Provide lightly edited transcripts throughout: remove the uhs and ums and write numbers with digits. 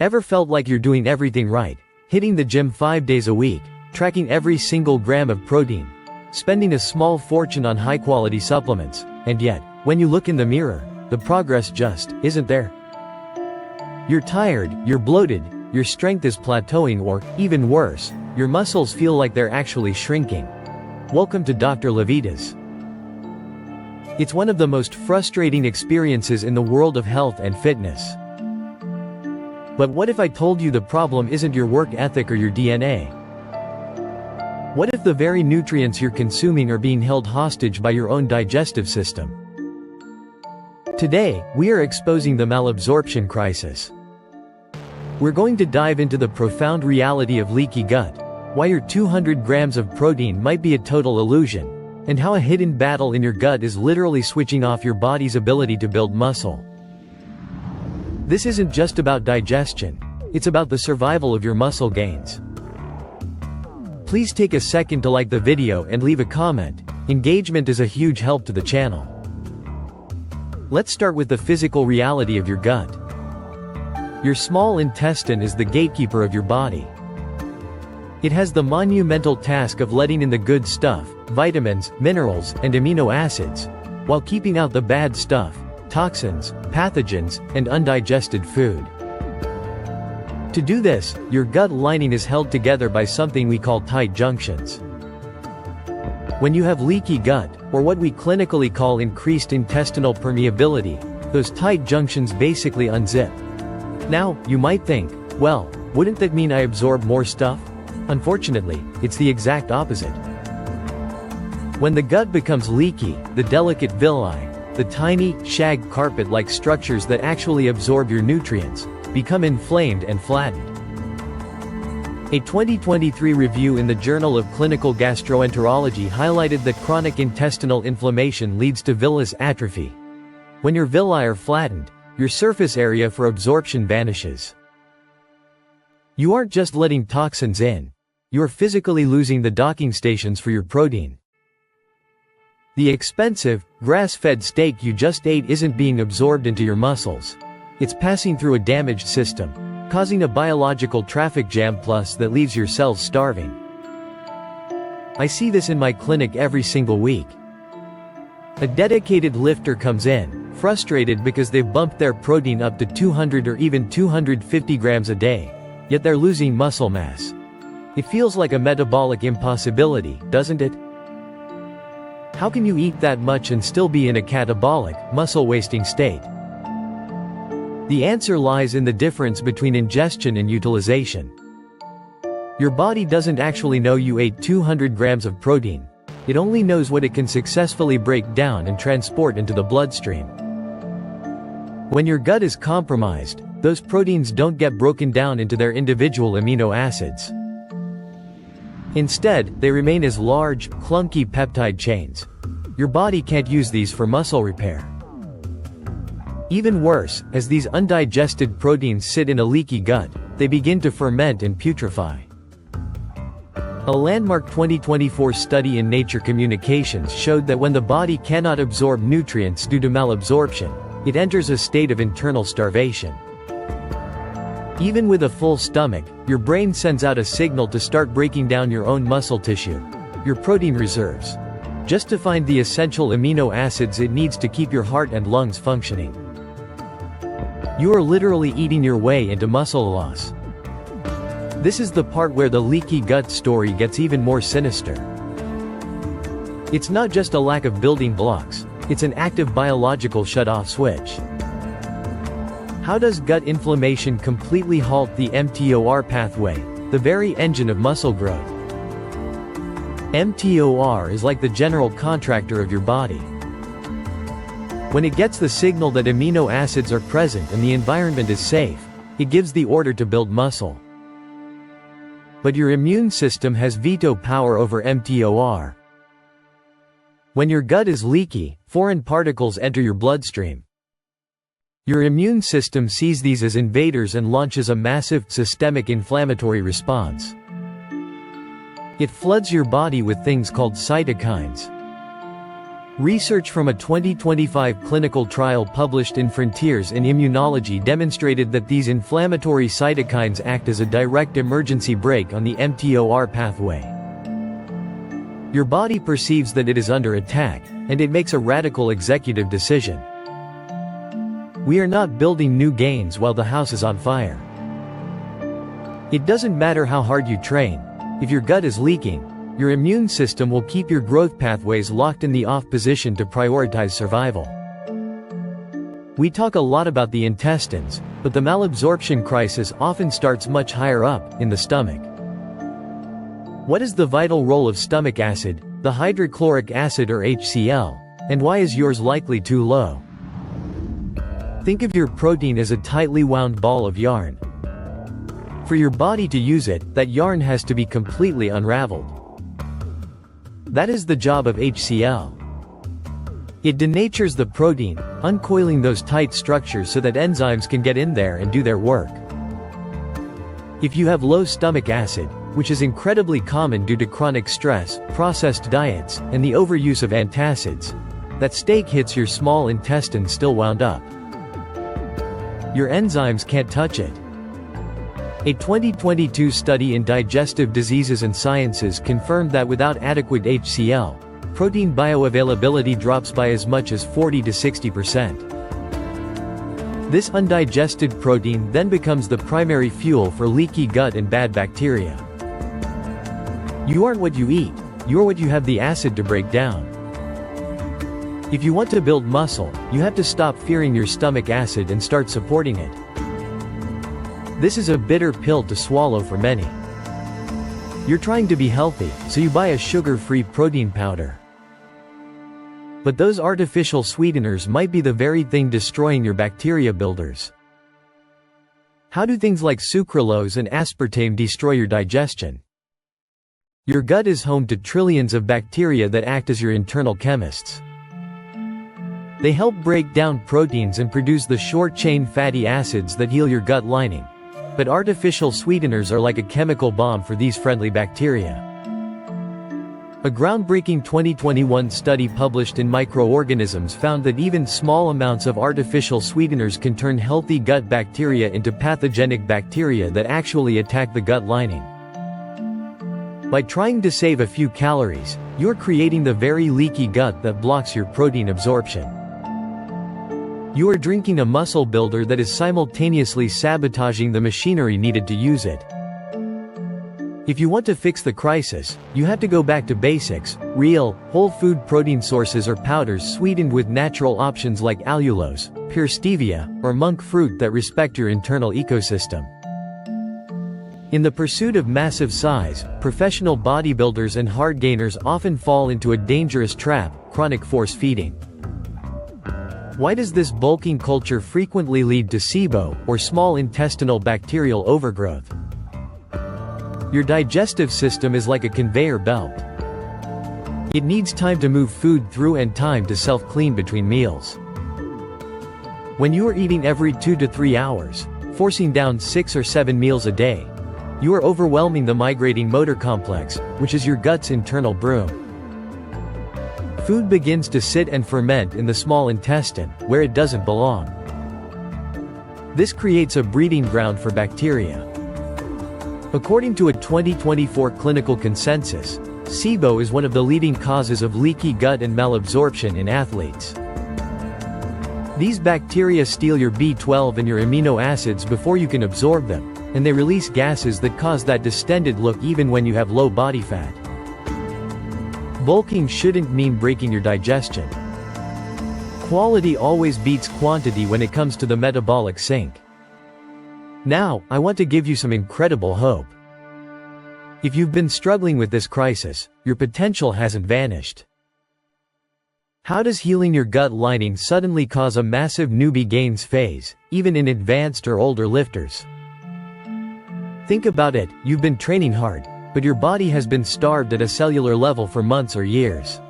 Ever felt like you're doing everything right, hitting the gym 5 days a week, tracking every single gram of protein, spending a small fortune on high-quality supplements, and yet, when you look in the mirror, the progress just isn't there? You're tired, you're bloated, your strength is plateauing, or, even worse, your muscles feel like they're actually shrinking. Welcome to Dr. Levitas. It's one of the most frustrating experiences in the world of health and fitness. But what if I told you the problem isn't your work ethic or your DNA? What if the very nutrients you're consuming are being held hostage by your own digestive system? Today, we are exposing the malabsorption crisis. We're going to dive into the profound reality of leaky gut, why your 200 grams of protein might be a total illusion, and how a hidden battle in your gut is literally switching off your body's ability to build muscle. This isn't just about digestion, it's about the survival of your muscle gains. Please take a second to like the video and leave a comment. Engagement is a huge help to the channel. Let's start with the physical reality of your gut. Your small intestine is the gatekeeper of your body. It has the monumental task of letting in the good stuff, vitamins, minerals, and amino acids, while keeping out the bad stuff, toxins, pathogens, and undigested food. To do this, your gut lining is held together by something we call tight junctions. When you have leaky gut, or what we clinically call increased intestinal permeability, those tight junctions basically unzip. Now, you might think, well, wouldn't that mean I absorb more stuff? Unfortunately, it's the exact opposite. When the gut becomes leaky, the delicate villi, the tiny, shag carpet-like structures that actually absorb your nutrients, become inflamed and flattened. A 2023 review in the Journal of Clinical Gastroenterology highlighted that chronic intestinal inflammation leads to villous atrophy. When your villi are flattened, your surface area for absorption vanishes. You aren't just letting toxins in, you're physically losing the docking stations for your protein. The expensive, grass-fed steak you just ate isn't being absorbed into your muscles. It's passing through a damaged system, causing a biological traffic jam plus that leaves your cells starving. I see this in my clinic every single week. A dedicated lifter comes in, frustrated because they've bumped their protein up to 200 or even 250 grams a day, yet they're losing muscle mass. It feels like a metabolic impossibility, doesn't it? How can you eat that much and still be in a catabolic, muscle-wasting state? The answer lies in the difference between ingestion and utilization. Your body doesn't actually know you ate 200 grams of protein. It only knows what it can successfully break down and transport into the bloodstream. When your gut is compromised, those proteins don't get broken down into their individual amino acids. Instead, they remain as large, clunky peptide chains. Your body can't use these for muscle repair. Even worse, as these undigested proteins sit in a leaky gut, they begin to ferment and putrefy. A landmark 2024 study in Nature Communications showed that when the body cannot absorb nutrients due to malabsorption, it enters a state of internal starvation. Even with a full stomach, your brain sends out a signal to start breaking down your own muscle tissue, your protein reserves, just to find the essential amino acids it needs to keep your heart and lungs functioning. You are literally eating your way into muscle loss. This is the part where the leaky gut story gets even more sinister. It's not just a lack of building blocks, it's an active biological shut-off switch. How does gut inflammation completely halt the mTOR pathway, the very engine of muscle growth? mTOR is like the general contractor of your body. When it gets the signal that amino acids are present and the environment is safe, it gives the order to build muscle. But your immune system has veto power over mTOR. When your gut is leaky, foreign particles enter your bloodstream. Your immune system sees these as invaders and launches a massive, systemic inflammatory response. It floods your body with things called cytokines. Research from a 2025 clinical trial published in Frontiers in Immunology demonstrated that these inflammatory cytokines act as a direct emergency brake on the mTOR pathway. Your body perceives that it is under attack, and it makes a radical executive decision. We are not building new gains while the house is on fire. It doesn't matter how hard you train. If your gut is leaking, your immune system will keep your growth pathways locked in the off position to prioritize survival. We talk a lot about the intestines, but the malabsorption crisis often starts much higher up, in the stomach. What is the vital role of stomach acid, the hydrochloric acid or HCl, and why is yours likely too low? Think of your protein as a tightly wound ball of yarn. For your body to use it, that yarn has to be completely unraveled. That is the job of HCl. It denatures the protein, uncoiling those tight structures so that enzymes can get in there and do their work. If you have low stomach acid, which is incredibly common due to chronic stress, processed diets, and the overuse of antacids, that steak hits your small intestine still wound up. Your enzymes can't touch it. A 2022 study in Digestive Diseases and Sciences confirmed that without adequate HCl, protein bioavailability drops by as much as 40 to 60%. This undigested protein then becomes the primary fuel for leaky gut and bad bacteria. You aren't what you eat, you're what you have the acid to break down. If you want to build muscle, you have to stop fearing your stomach acid and start supporting it. This is a bitter pill to swallow for many. You're trying to be healthy, so you buy a sugar-free protein powder. But those artificial sweeteners might be the very thing destroying your bacteria builders. How do things like sucralose and aspartame destroy your digestion? Your gut is home to trillions of bacteria that act as your internal chemists. They help break down proteins and produce the short-chain fatty acids that heal your gut lining. But artificial sweeteners are like a chemical bomb for these friendly bacteria. A groundbreaking 2021 study published in Microorganisms found that even small amounts of artificial sweeteners can turn healthy gut bacteria into pathogenic bacteria that actually attack the gut lining. By trying to save a few calories, you're creating the very leaky gut that blocks your protein absorption. You are drinking a muscle builder that is simultaneously sabotaging the machinery needed to use it. If you want to fix the crisis, you have to go back to basics: real, whole food protein sources or powders sweetened with natural options like allulose, pure stevia, or monk fruit that respect your internal ecosystem. In the pursuit of massive size, professional bodybuilders and hard gainers often fall into a dangerous trap: chronic force feeding. Why does this bulking culture frequently lead to SIBO, or small intestinal bacterial overgrowth? Your digestive system is like a conveyor belt. It needs time to move food through and time to self-clean between meals. When you are eating every 2 to 3 hours, forcing down 6 or 7 meals a day, you are overwhelming the migrating motor complex, which is your gut's internal broom. Food begins to sit and ferment in the small intestine, where it doesn't belong. This creates a breeding ground for bacteria. According to a 2024 clinical consensus, SIBO is one of the leading causes of leaky gut and malabsorption in athletes. These bacteria steal your B12 and your amino acids before you can absorb them, and they release gases that cause that distended look even when you have low body fat. Bulking shouldn't mean breaking your digestion. Quality always beats quantity when it comes to the metabolic sink. Now, I want to give you some incredible hope. If you've been struggling with this crisis, your potential hasn't vanished. How does healing your gut lining suddenly cause a massive newbie gains phase, even in advanced or older lifters? Think about it: you've been training hard, but your body has been starved at a cellular level for months or years.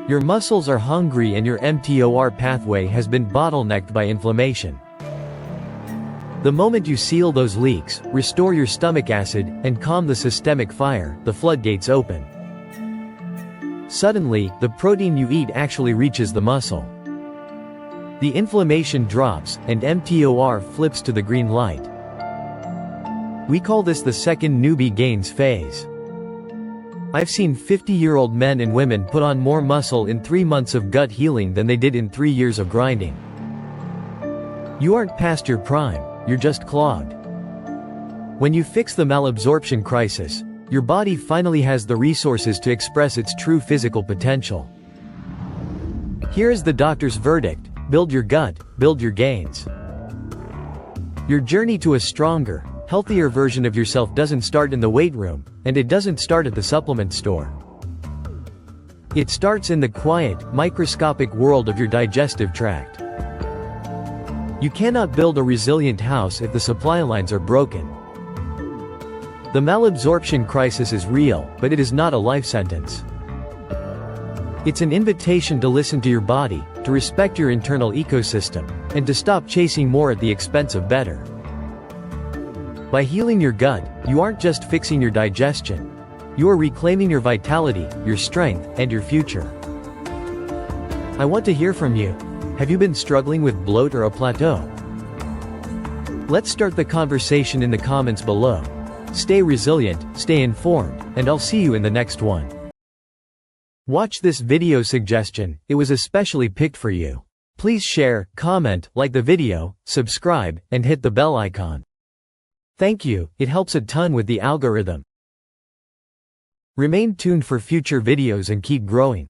Your muscles are hungry and your mTOR pathway has been bottlenecked by inflammation. The moment you seal those leaks, restore your stomach acid, and calm the systemic fire, the floodgates open. Suddenly, the protein you eat actually reaches the muscle. The inflammation drops, and mTOR flips to the green light. We call this the second Newbie gains phase. I've seen 50-year-old men and women put on more muscle in 3 months of gut healing than they did in 3 years of grinding. You aren't past your prime, you're just clogged. When you fix the malabsorption crisis, your body finally has the resources to express its true physical potential. Here is the doctor's verdict: build your gut, build your gains. Your journey to a stronger, healthier version of yourself doesn't start in the weight room, and it doesn't start at the supplement store. It starts in the quiet, microscopic world of your digestive tract. You cannot build a resilient house if the supply lines are broken. The malabsorption crisis is real, but it is not a life sentence. It's an invitation to listen to your body, to respect your internal ecosystem, and to stop chasing more at the expense of better. By healing your gut, you aren't just fixing your digestion. You are reclaiming your vitality, your strength, and your future. I want to hear from you. Have you been struggling with bloat or a plateau? Let's start the conversation in the comments below. Stay resilient, stay informed, and I'll see you in the next one. Watch this video suggestion, it was especially picked for you. Please share, comment, like the video, subscribe, and hit the bell icon. Thank you, it helps a ton with the algorithm. Remain tuned for future videos and keep growing.